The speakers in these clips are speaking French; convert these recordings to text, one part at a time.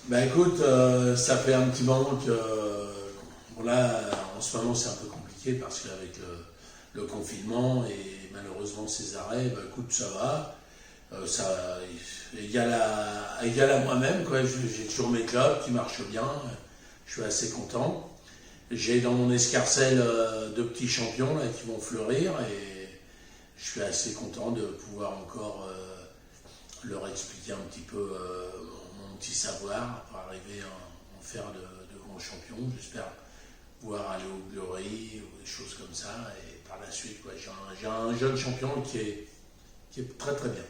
Ben écoute, ça fait un petit moment que bon là, en ce moment c'est un peu compliqué parce qu'avec le confinement et malheureusement ces arrêts, ben écoute, ça va. Ça égal à moi-même, quoi. J'ai toujours mes clubs qui marchent bien, je suis assez content. J'ai dans mon escarcelle deux petits champions là, qui vont fleurir et je suis assez content de pouvoir encore leur expliquer un petit peu mon petit savoir pour arriver à en faire de grands champions. J'espère pouvoir aller au Glory ou des choses comme ça. Et par la suite, quoi, j'ai un jeune champion qui est très très bien.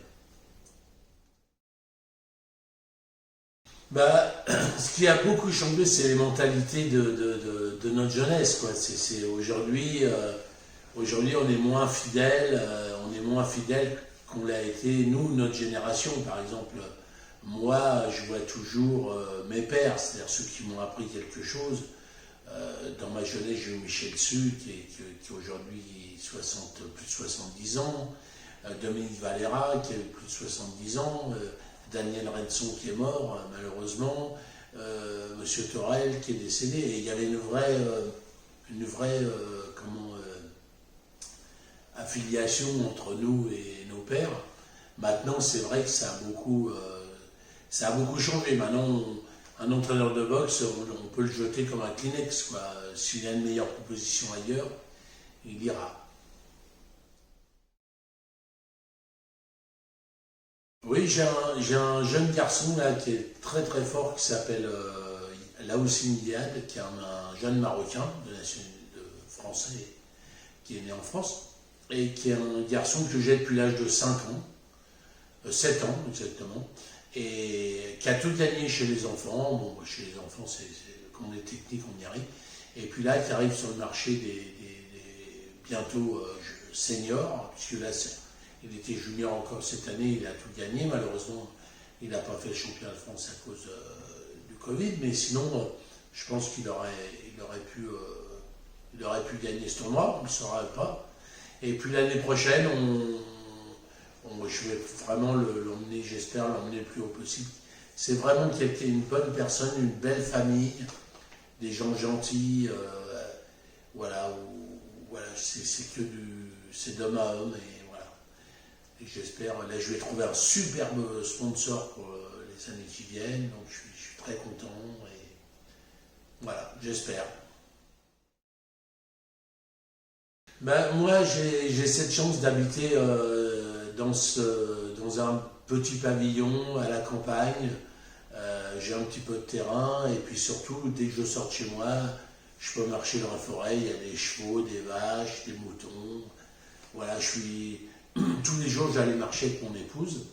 Bah, ce qui a beaucoup changé, c'est les mentalités de notre jeunesse, quoi. Aujourd'hui, aujourd'hui, on est moins fidèle, qu'on l'a été nous, notre génération. Par exemple, moi, je vois toujours mes pères, c'est-à-dire ceux qui m'ont appris quelque chose. Dans ma jeunesse, j'ai eu Michel Su, qui aujourd'hui plus de 70 ans, Dominique Valera, qui a eu plus de 70 ans, Daniel Renson, qui est mort, malheureusement, Monsieur Torel, qui est décédé. Et il y avait affiliation entre nous et nos pères. Maintenant, c'est vrai que ça a beaucoup changé. Maintenant, un entraîneur de boxe, on peut le jeter comme un Kleenex, quoi. S'il a une meilleure proposition ailleurs, il ira. Oui, j'ai un jeune garçon là qui est très très fort qui s'appelle Laoussine Diad, qui est un jeune Marocain de français qui est né en France et qui est un garçon que j'ai depuis l'âge de 5 ans, 7 ans exactement, et qui a tout gagné chez les enfants. Bon, chez les enfants, quand on est technique, on y arrive. Et puis là, qui arrive sur le marché bientôt seniors, puisque là, il était junior encore cette année, il a tout gagné. Malheureusement, il n'a pas fait le championnat de France à cause du Covid, mais sinon, je pense il aurait pu gagner ce tournoi, on ne le saura pas. Et puis l'année prochaine, je vais vraiment l'emmener, j'espère l'emmener le plus haut possible. C'est vraiment une bonne personne, une belle famille, des gens gentils, voilà, voilà, c'est d'homme à homme, et voilà. Et j'espère, là je vais trouver un superbe sponsor pour les années qui viennent, donc je suis très content, et voilà, j'espère. Ben, moi, j'ai cette chance d'habiter dans un petit pavillon à la campagne. J'ai un petit peu de terrain et puis surtout, dès que je sors de chez moi, je peux marcher dans la forêt. Il y a des chevaux, des vaches, des moutons. Voilà, tous les jours, j'allais marcher avec mon épouse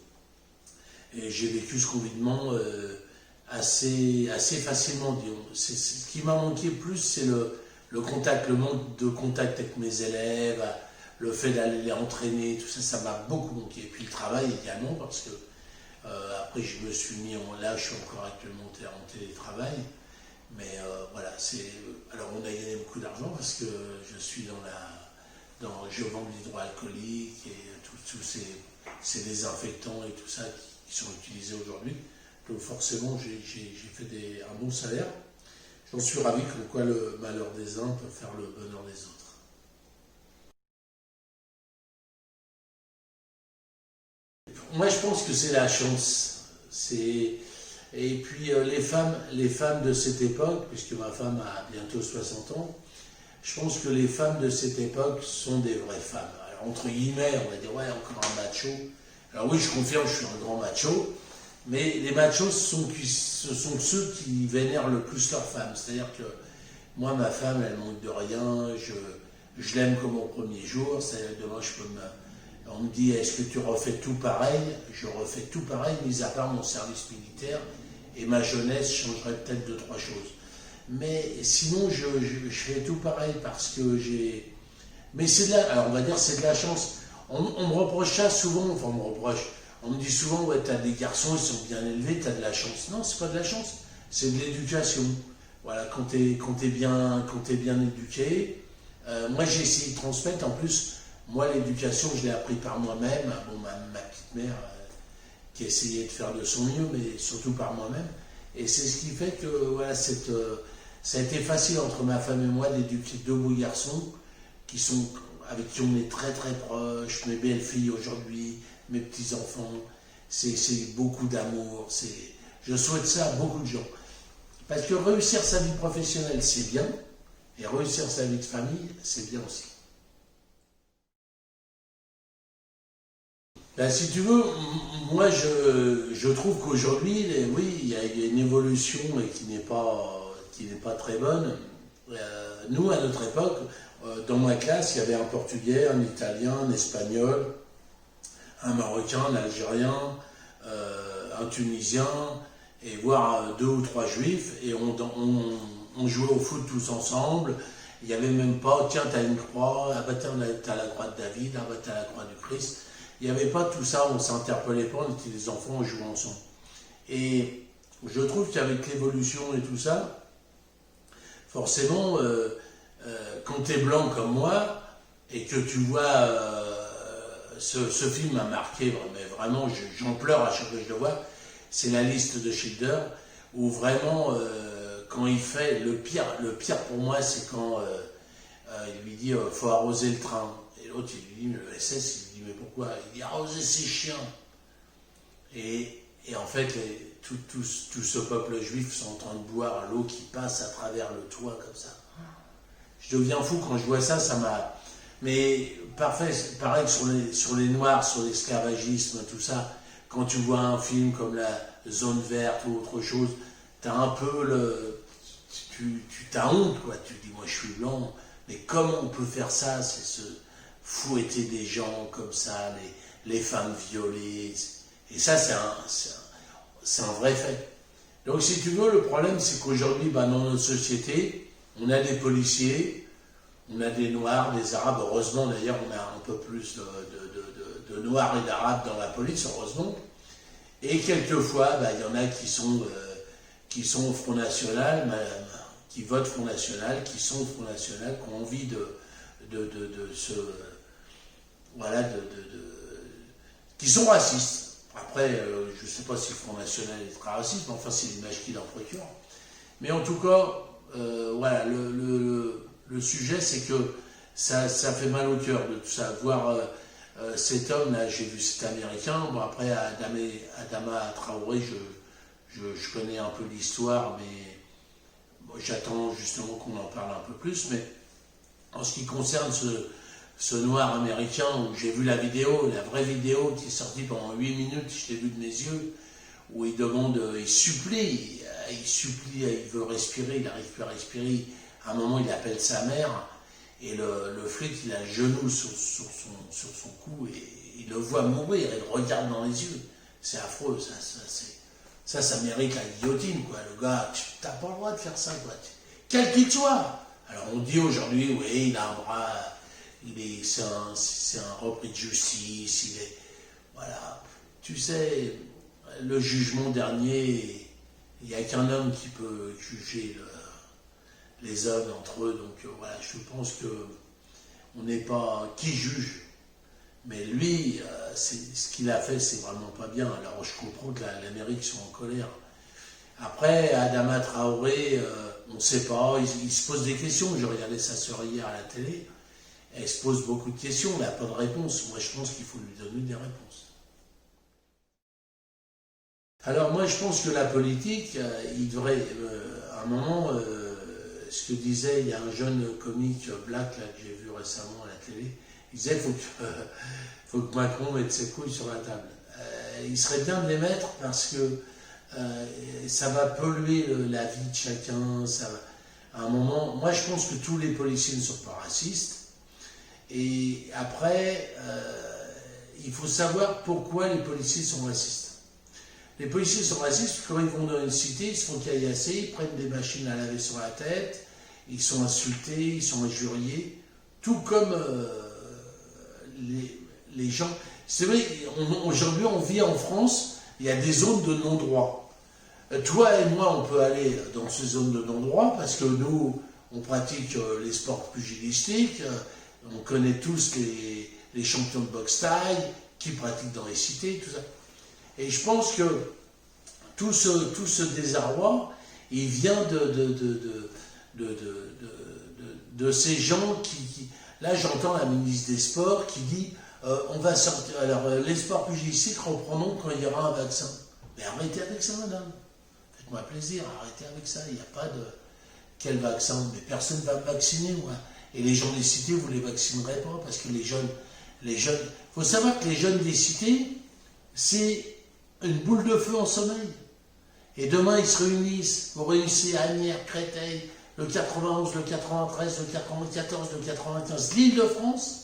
et j'ai vécu ce confinement assez facilement, disons. Ce qui m'a manqué plus, c'est le contact, le manque de contact avec mes élèves, le fait d'aller les entraîner, tout ça, ça m'a beaucoup manqué. Et puis le travail également, parce que après je me suis mis là, je suis encore actuellement en télétravail, mais voilà, alors on a gagné beaucoup d'argent parce que je suis je vends de l'hydroalcoolique et tous ces désinfectants et tout ça qui sont utilisés aujourd'hui. Donc forcément, j'ai fait un bon salaire. J'en suis ravi, comme quoi le malheur des uns peut faire le bonheur des autres. Moi, je pense que c'est la chance. Et puis les femmes de cette époque, puisque ma femme a bientôt 60 ans, je pense que les femmes de cette époque sont des vraies femmes. Alors, entre guillemets, on va dire, ouais, encore un macho. Alors oui, je confirme, je suis un grand macho, mais les machos, ce sont ceux qui vénèrent le plus leur femme. C'est-à-dire que moi, ma femme, elle manque de rien, je l'aime comme au premier jour. C'est-à-dire que demain, on me dit, est-ce que tu refais tout pareil? Je refais tout pareil, mis à part mon service militaire, et ma jeunesse changerait peut-être deux, trois choses. Mais sinon, je fais tout pareil parce que j'ai... Mais alors on va dire c'est de la chance. On me reproche ça souvent, enfin on me dit souvent, ouais, t'as des garçons, ils sont bien élevés, t'as de la chance. Non, c'est pas de la chance, c'est de l'éducation. Voilà, quand t'es bien éduqué, moi j'ai essayé de transmettre, en plus, moi l'éducation, je l'ai appris par moi-même. Bon, ma petite mère qui essayait de faire de son mieux, mais surtout par moi-même. Et c'est ce qui fait que voilà, ça a été facile entre ma femme et moi d'éduquer deux beaux garçons avec qui on est très très proches, mes belles-filles aujourd'hui, mes petits-enfants. C'est beaucoup d'amour. Je souhaite ça à beaucoup de gens. Parce que réussir sa vie professionnelle, c'est bien, et réussir sa vie de famille, c'est bien aussi. Ben, si tu veux, moi je trouve qu'aujourd'hui, oui, il y a une évolution qui n'est pas très bonne. Nous, à notre époque, dans ma classe, il y avait un Portugais, un Italien, un Espagnol, un Marocain, un Algérien, un Tunisien, et voire deux ou trois Juifs, et on jouait au foot tous ensemble. Il n'y avait même pas, tiens, t'as une croix, ah bah t'as la croix de David, ah bah t'as la croix du Christ. Il n'y avait pas tout ça, on ne s'interpellait pas, on était des enfants, on jouait ensemble. Et je trouve qu'avec l'évolution et tout ça, forcément, quand tu es blanc comme moi, et que tu vois, ce film m'a marqué, mais vraiment, j'en pleure à chaque fois que je le vois, c'est La Liste de Schindler, où vraiment, quand il fait, le pire pour moi, c'est quand il lui dit, faut arroser le train. Et l'autre, il lui dit, le SS, il lui dit, mais pourquoi? Il dit, arroser ses chiens. Et en fait, tout ce peuple juif sont en train de boire l'eau qui passe à travers le toit, comme ça. Je deviens fou quand je vois ça, ça m'a... Mais pareil sur les Noirs, sur l'esclavagisme, tout ça, quand tu vois un film comme La Zone Verte ou autre chose, t'as un peu t'as honte, quoi. Tu te dis, moi je suis blanc, mais comment on peut faire ça? C'est se fouetter des gens comme ça, les femmes violées. Et ça, c'est un vrai fait. Donc si tu veux, le problème, c'est qu'aujourd'hui, dans notre société, on a des policiers, on a des Noirs, des Arabes. Heureusement, d'ailleurs, on a un peu plus de Noirs et d'Arabes dans la police, heureusement. Et quelquefois, il y en a qui sont au Front National, qui votent Front National, qui sont au Front National, qui ont envie qui sont racistes. Après, je ne sais pas si le Front National est très raciste, mais enfin, c'est l'image qu'il en procure. Mais en tout cas, voilà, le sujet, c'est que ça fait mal au cœur de tout ça. Voir cet homme, là, j'ai vu cet Américain. Bon, après, Adama Traoré, je connais un peu l'histoire, mais bon, j'attends justement qu'on en parle un peu plus. Mais en ce qui concerne ce noir américain, où j'ai vu la vraie vidéo qui est sortie pendant 8 minutes, je l'ai vu de mes yeux, où il demande, il supplie, il veut respirer, il n'arrive plus à respirer. À un moment, il appelle sa mère, et le flic, il a le genou sur son cou, et il le voit mourir, il le regarde dans les yeux. C'est affreux, ça mérite la guillotine, quoi. Le gars, tu n'as pas le droit de faire ça, quoi. Quel qu'il soit. Alors on dit aujourd'hui, oui, il a un bras, c'est un repris de justice, voilà. Tu sais, le jugement dernier, il n'y a qu'un homme qui peut juger les hommes entre eux, donc voilà, je pense que on n'est pas qui juge, mais lui, ce qu'il a fait, c'est vraiment pas bien. Alors je comprends que l'Amérique soit en colère. Après, Adama Traoré, on ne sait pas, il se pose des questions. J'ai regardé sa sœur hier à la télé, elle se pose beaucoup de questions, elle n'a pas de réponse. Moi, je pense qu'il faut lui donner des réponses. Alors moi, je pense que la politique, il devrait, à un moment, ce que disait, il y a un jeune comique black là, que j'ai vu récemment à la télé, il disait qu'il faut que Macron mette ses couilles sur la table. Il serait bien de les mettre parce que ça va polluer la vie de chacun. À un moment, moi je pense que tous les policiers ne sont pas racistes. Et après, il faut savoir pourquoi les policiers sont racistes. Les policiers sont racistes quand ils vont dans une cité, ils se font caillasser, ils prennent des machines à laver sur la tête, ils sont insultés, ils sont injuriés, tout comme les gens. C'est vrai, aujourd'hui on vit en France, il y a des zones de non-droit. Toi et moi, on peut aller dans ces zones de non-droit parce que nous, on pratique les sports pugilistiques, on connaît tous les champions de boxe taille qui pratiquent dans les cités, tout ça. Et je pense que tout ce désarroi, il vient de ces gens qui... Là, j'entends la ministre des Sports qui dit on va sortir... Alors, les sports pugilistiques reprendront quand il y aura un vaccin. Mais arrêtez avec ça, madame. Faites-moi plaisir, arrêtez avec ça. Il n'y a pas de... Quel vaccin? Mais personne ne va me vacciner, moi. Et les gens des cités, vous ne les vaccinerez pas, parce que les jeunes... Il faut savoir que les jeunes des cités, c'est une boule de feu en sommeil. Et demain, ils se réunissent. Vous réunissez à Agnières, Créteil, le 91, le 93, le 94, le 95, l'Île-de-France,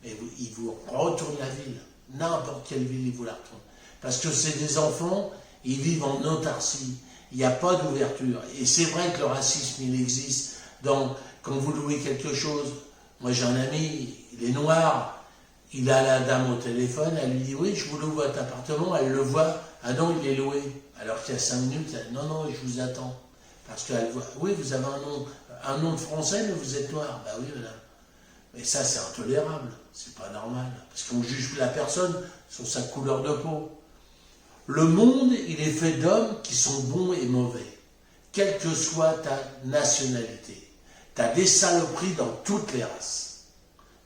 et ils vous retournent la ville. N'importe quelle ville, ils vous la retournent. Parce que c'est des enfants, ils vivent en autarcie. Il n'y a pas d'ouverture. Et c'est vrai que le racisme, il existe. Donc, quand vous louez quelque chose, moi j'ai un ami, il est noir, il a la dame au téléphone, elle lui dit oui, je vous loue votre appartement, elle le voit, ah non, il est loué. Alors qu'il y a 5 minutes, elle dit non, non, je vous attends. Parce qu'elle voit, oui, vous avez un nom de français, mais vous êtes noir. Bah oui, madame. Mais ça, c'est intolérable, c'est pas normal. Parce qu'on juge la personne sur sa couleur de peau. Le monde, il est fait d'hommes qui sont bons et mauvais, quelle que soit ta nationalité. Tu as des saloperies dans toutes les races,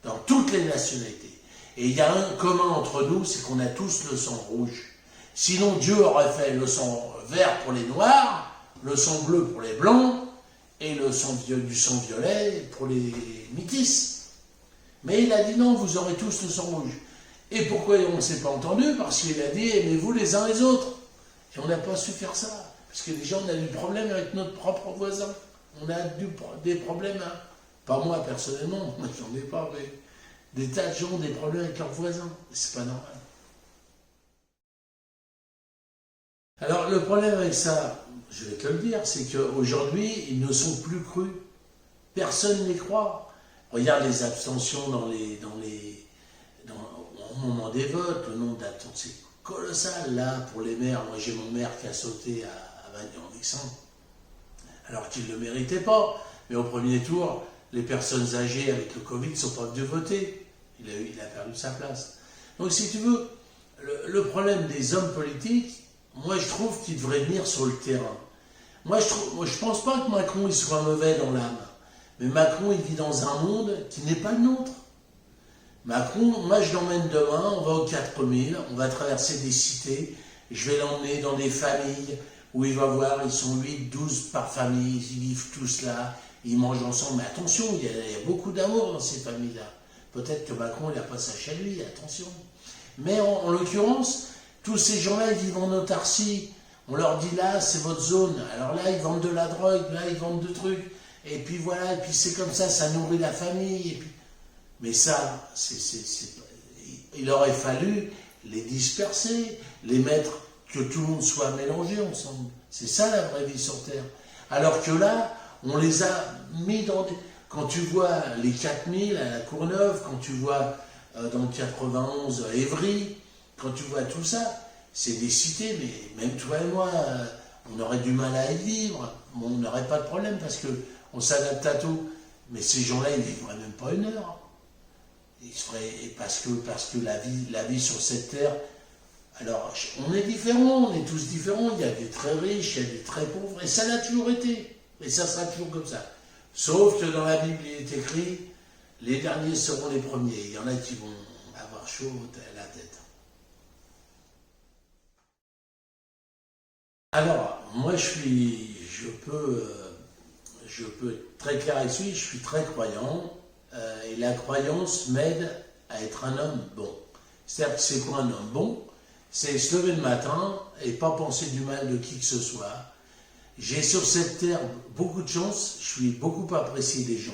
dans toutes les nationalités. Et il y a un commun entre nous, c'est qu'on a tous le sang rouge. Sinon, Dieu aurait fait le sang vert pour les noirs, le sang bleu pour les blancs, et du sang violet pour les métis. Mais il a dit non, vous aurez tous le sang rouge. Et pourquoi on ne s'est pas entendu? Parce qu'il a dit aimez-vous les uns les autres. Et on n'a pas su faire ça. Parce que déjà, on a du problème avec notre propre voisin. On a des problèmes, hein. Pas moi personnellement, moi j'en ai pas, mais des tas de gens ont des problèmes avec leurs voisins. C'est pas normal. Alors le problème avec ça, je vais te le dire, c'est qu'aujourd'hui, ils ne sont plus crus. Personne ne les croit. Regarde les abstentions au moment des votes, le nombre d'abstentions, c'est colossal. Là, pour les maires, moi j'ai mon maire qui a sauté à Magny-en-Vexin, alors qu'il ne le méritait pas. Mais au premier tour, les personnes âgées avec le Covid ne sont pas venues voter. Il a perdu sa place. Donc si tu veux, le problème des hommes politiques, moi je trouve qu'ils devraient venir sur le terrain. Moi je pense pas que Macron il soit mauvais dans l'âme. Mais Macron il vit dans un monde qui n'est pas le nôtre. Macron, moi je l'emmène demain, on va au 4000, on va traverser des cités, je vais l'emmener dans des familles où il va voir, ils sont 8, 12 par famille, ils vivent tous là, ils mangent ensemble. Mais attention, il y a beaucoup d'amour dans ces familles-là. Peut-être que Macron, il n'a pas ça chez lui, attention. Mais en l'occurrence, tous ces gens-là, ils vivent en autarcie. On leur dit là, c'est votre zone. Alors là, ils vendent de la drogue, là, ils vendent de trucs. Et puis voilà, et puis c'est comme ça nourrit la famille. Et puis... Mais ça, il aurait fallu les disperser, les mettre, que tout le monde soit mélangé ensemble. C'est ça la vraie vie sur Terre. Alors que là, on les a mis dans des... Quand tu vois les 4000 à la Courneuve, quand tu vois dans le 91 à Évry, quand tu vois tout ça, c'est des cités, mais même toi et moi, on aurait du mal à y vivre. Bon, on n'aurait pas de problème parce qu'on s'adapte à tout. Mais ces gens-là, ils ne vivraient même pas une heure. Parce que la vie sur cette terre, alors on est différents, on est tous différents, il y a des très riches, il y a des très pauvres, et ça l'a toujours été, et ça sera toujours comme ça. Sauf que dans la Bible, il est écrit, les derniers seront les premiers, il y en a qui vont avoir chaud à la tête. Alors, moi je peux être très clair ici, je suis très croyant, et la croyance m'aide à être un homme bon. C'est-à-dire que c'est quoi un homme bon? C'est se lever le matin et pas penser du mal de qui que ce soit. J'ai sur cette terre beaucoup de chance, je suis beaucoup apprécié des gens,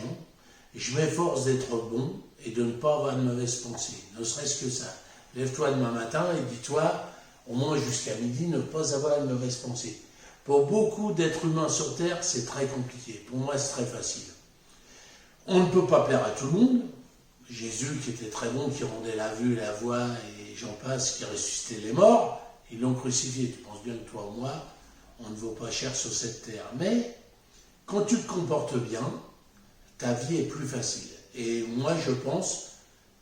et je m'efforce d'être bon et de ne pas avoir de mauvaises pensées, ne serait-ce que ça. Lève-toi demain matin et dis-toi, au moins jusqu'à midi, ne pas avoir de mauvaises pensées. Pour beaucoup d'êtres humains sur terre, c'est très compliqué. Pour moi, c'est très facile. On ne peut pas plaire à tout le monde. Jésus, qui était très bon, qui rendait la vue, la voix, et j'en passe, qui ressuscitait les morts, ils l'ont crucifié. Tu penses bien que toi ou moi, on ne vaut pas cher sur cette terre. Mais, quand tu te comportes bien, ta vie est plus facile. Et moi, je pense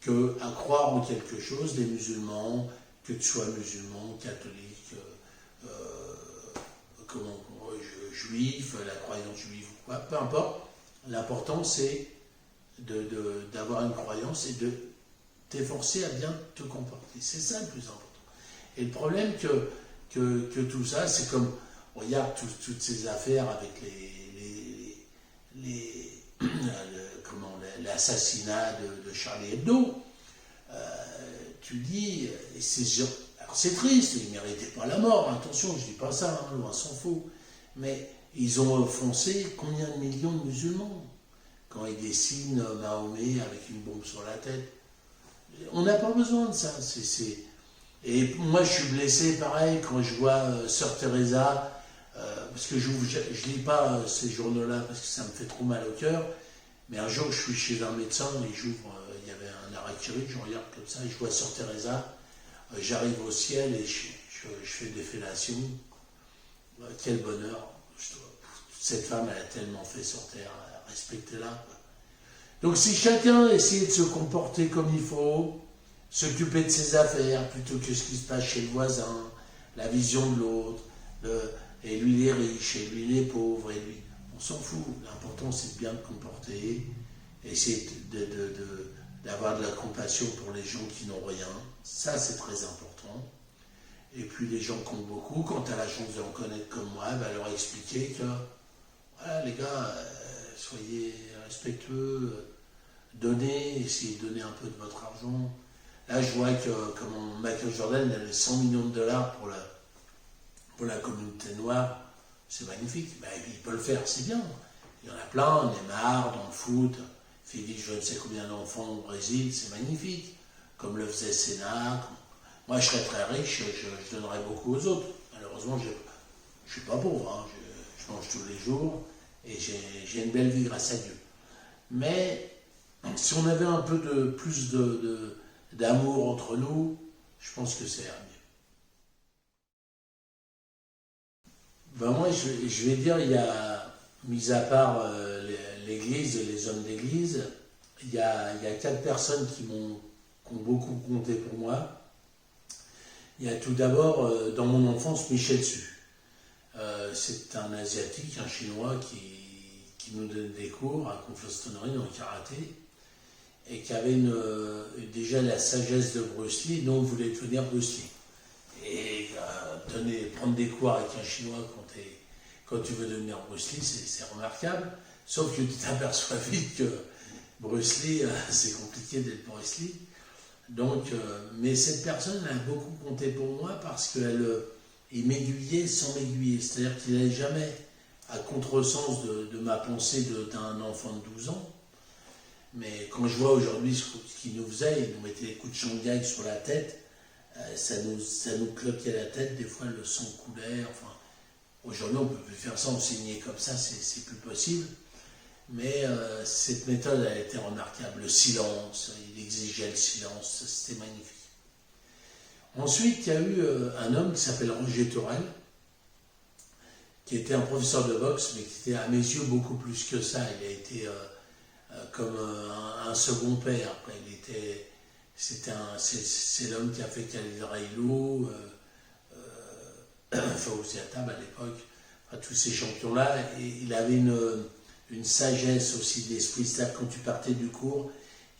qu'à croire en quelque chose, les musulmans, que tu sois musulman, catholique, juif, la croyance juive ou quoi, peu importe. L'important, c'est d'avoir une croyance et de t'efforcer à bien te comporter. C'est ça le plus important. Et le problème que tout ça, c'est comme, regarde toutes ces affaires avec l'assassinat de Charlie Hebdo. Tu dis, alors c'est triste, ils ne méritaient pas la mort, attention, je ne dis pas ça, hein, loin s'en faut. Mais ils ont offensé combien de millions de musulmans quand ils dessinent Mahomet avec une bombe sur la tête. On n'a pas besoin de ça. Et moi, je suis blessé, pareil, quand je vois Sœur Teresa, parce que je ne lis pas ces journaux-là parce que ça me fait trop mal au cœur. Mais un jour, je suis chez un médecin et j'ouvre, il y avait un harakiri, je regarde comme ça, et je vois Sœur Teresa, j'arrive au ciel et je fais des fellations. Quel bonheur. Cette femme, elle a tellement fait sur terre, respectez-la. Donc si chacun essayait de se comporter comme il faut, s'occuper de ses affaires plutôt que ce qui se passe chez le voisin, la vision de l'autre, et lui les riches, et lui les pauvres, et lui... On s'en fout. L'important, c'est de bien te comporter, essayer d'avoir de la compassion pour les gens qui n'ont rien. Ça, c'est très important. Et puis, les gens qui ont beaucoup, quand tu as la chance de en connaître comme moi, bah, leur expliquer que, voilà, les gars, soyez respectueux, donnez, essayez de donner un peu de votre argent. Là, je vois que, comme Michael Jordan, il avait 100 millions de dollars pour la communauté noire. C'est magnifique, ben, il peut le faire, c'est bien. Il y en a plein, Neymar, dans le foot, Félix, je ne sais combien d'enfants au Brésil, c'est magnifique. Comme le faisait Sénat. Moi, je serais très riche, je donnerais beaucoup aux autres. Malheureusement, je ne suis pas pauvre, hein. Je mange tous les jours et j'ai une belle vie grâce à Dieu. Mais si on avait un peu plus d'amour entre nous, je pense que c'est mieux. Ben moi, je vais dire, il y a, mis à part l'Église et les hommes d'Église, il y a 4 personnes qui ont beaucoup compté pour moi. Il y a tout d'abord, dans mon enfance, Michel Su. C'est un Asiatique, un Chinois qui nous donnait des cours à Conflans-Tonnery dans le karaté et qui avait déjà la sagesse de Bruce Lee, donc voulait devenir Bruce Lee. Et prendre des cours avec un Chinois quand tu veux devenir Bruce Lee, c'est remarquable. Sauf que tu t'aperçois vite que Bruce Lee, c'est compliqué d'être Bruce Lee. Donc, mais cette personne elle a beaucoup compté pour moi parce qu'il m'aiguillait sans m'aiguiller. C'est-à-dire qu'il n'allait jamais à contresens de ma pensée d'un enfant de 12 ans. Mais quand je vois aujourd'hui ce qu'il nous faisait, il nous mettait des coups de Shanghai sur la tête, ça nous cloquait la tête, des fois le sang coulait. Enfin, aujourd'hui on ne peut plus faire ça, enseigner comme ça, c'est plus possible. Mais cette méthode a été remarquable. Le silence, il exigeait le silence, c'était magnifique. Ensuite, il y a eu un homme qui s'appelle Roger Tourelle, qui était un professeur de boxe, mais qui était à mes yeux beaucoup plus que ça. Il a été comme un second père. C'est l'homme qui a fait Khalid Reilou, Fawzi Atab à l'époque, enfin, tous ces champions-là. Et il avait une sagesse aussi d'esprit. C'est-à-dire quand tu partais du cours,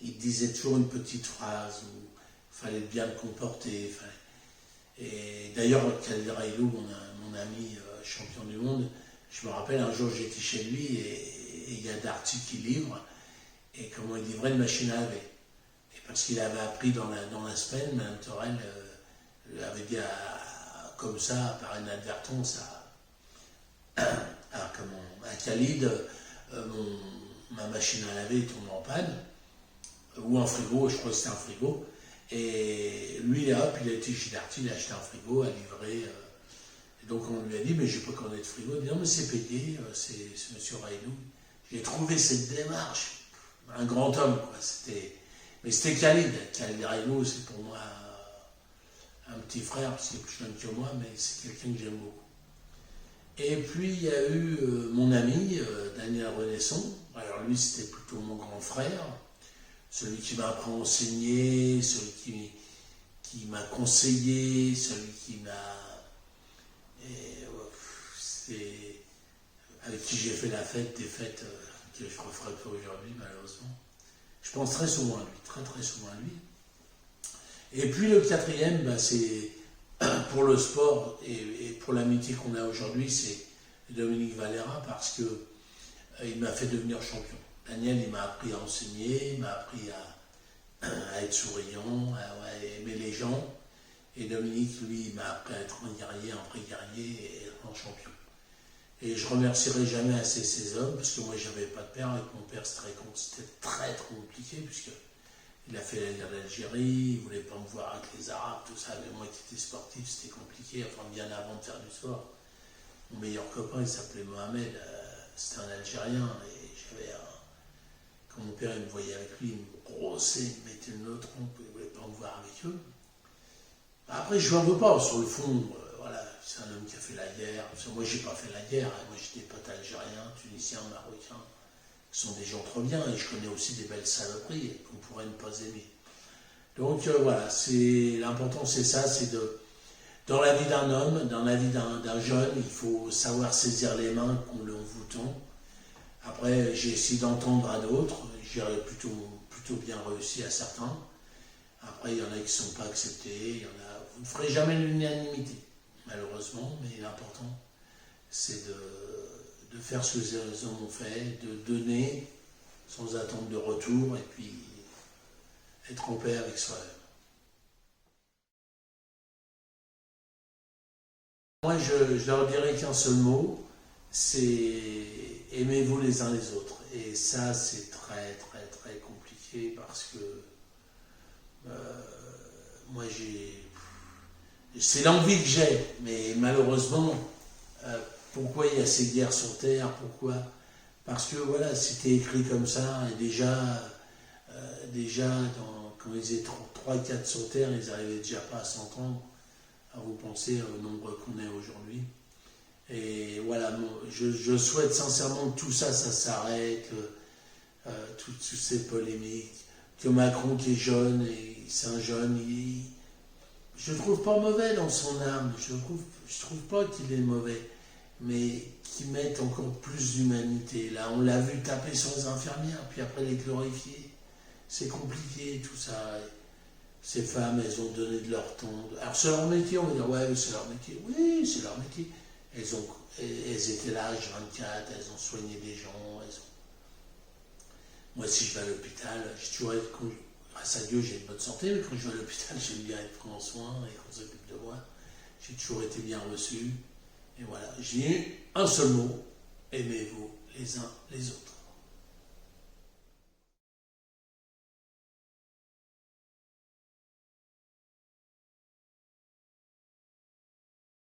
il disait toujours une petite phrase où il fallait bien le comporter. Et d'ailleurs, Khalid Reilou, mon ami champion du monde, je me rappelle un jour j'étais chez lui et il y a Darty qui livre et comment il livrait une machine à laver. Et parce qu'il avait appris dans la semaine, Mme Torel lui avait dit comme ça, par inadvertance, à Khalid, ma machine à laver tombe en panne, ou un frigo, je crois que c'était un frigo. Et lui, hop, il a été chez Darty, il a acheté un frigo à livrer. Et donc on lui a dit, mais je n'ai pas commandé de frigo. Il a dit, non, mais c'est payé, c'est M. Railou. J'ai trouvé cette démarche, un grand homme, quoi. Mais c'était Khalid. Khalid Railou, c'est pour moi un petit frère, parce qu'il est plus jeune que moi, mais c'est quelqu'un que j'aime beaucoup. Et puis il y a eu mon ami, Daniel Renesson. Alors lui, c'était plutôt mon grand frère. Celui qui m'a appris à enseigner, celui qui m'a conseillé, celui qui m'a... c'est avec qui j'ai fait la fête, des fêtes que je ne referai pas aujourd'hui, malheureusement. Je pense très souvent à lui, très très souvent à lui. Et puis le quatrième, bah, c'est pour le sport et pour l'amitié qu'on a aujourd'hui, c'est Dominique Valera, parce que il m'a fait devenir champion. Daniel, il m'a appris à enseigner, il m'a appris à être souriant, à aimer les gens. Et Dominique, lui, il m'a appris à être un guerrier, un vrai guerrier et un champion. Et je remercierai jamais assez ces hommes, parce que moi, j'avais pas de père. Avec mon père, c'était très compliqué, puisque il a fait la guerre d'Algérie, il voulait pas me voir avec les Arabes, tout ça. Mais moi qui étais sportif, c'était compliqué, enfin bien avant de faire du sport. Mon meilleur copain, il s'appelait Mohamed, c'était un Algérien, et quand mon père il me voyait avec lui, il me brossait, il me mettait une autre trompe, il ne voulait pas me voir avec eux. Après, je ne lui en veux pas, sur le fond, voilà, c'est un homme qui a fait la guerre. Moi, j'ai pas fait la guerre, moi j'ai des potes algériens, tunisiens, marocains, qui sont des gens trop bien, et je connais aussi des belles saloperies qu'on pourrait ne pas aimer. Donc voilà, l'important c'est ça, c'est dans la vie d'un homme, dans la vie d'un jeune, il faut savoir saisir les mains qu'on vous tend. Après, j'ai essayé d'entendre à d'autres, j'ai plutôt bien réussi à certains. Après, il y en a qui ne sont pas acceptés, vous ne ferez jamais l'unanimité, malheureusement, mais l'important, c'est de faire ce que les hommes ont fait, de donner sans attendre de retour, et puis être en paix avec soi-même. Moi, je leur dirais qu'un seul mot, c'est aimez-vous les uns les autres. Et ça, c'est très compliqué parce que moi, c'est l'envie que j'ai, mais malheureusement, pourquoi il y a ces guerres sur Terre? Pourquoi? Parce que voilà, c'était écrit comme ça, et déjà quand ils étaient 3-4 sur Terre, ils n'arrivaient déjà pas à s'entendre. À vous penser au nombre qu'on est aujourd'hui. Et voilà, je souhaite sincèrement que tout ça s'arrête, toutes ces polémiques, que Macron qui est jeune, et c'est un jeune, je ne trouve pas mauvais dans son âme, je trouve pas qu'il est mauvais, mais qu'il mette encore plus d'humanité. Là, on l'a vu taper sur les infirmières, puis après les glorifier. C'est compliqué tout ça. Ces femmes, elles ont donné de leur temps. Alors c'est leur métier, on va dire, ouais, c'est leur métier. Oui, c'est leur métier. Elles étaient là, H24, elles ont soigné des gens. Moi, si je vais à l'hôpital, grâce à Dieu, j'ai une bonne santé, mais quand je vais à l'hôpital, j'aime bien être pris en soin et qu'on s'occupe de moi. J'ai toujours été bien reçu. Et voilà, j'ai eu un seul mot, aimez-vous les uns les autres.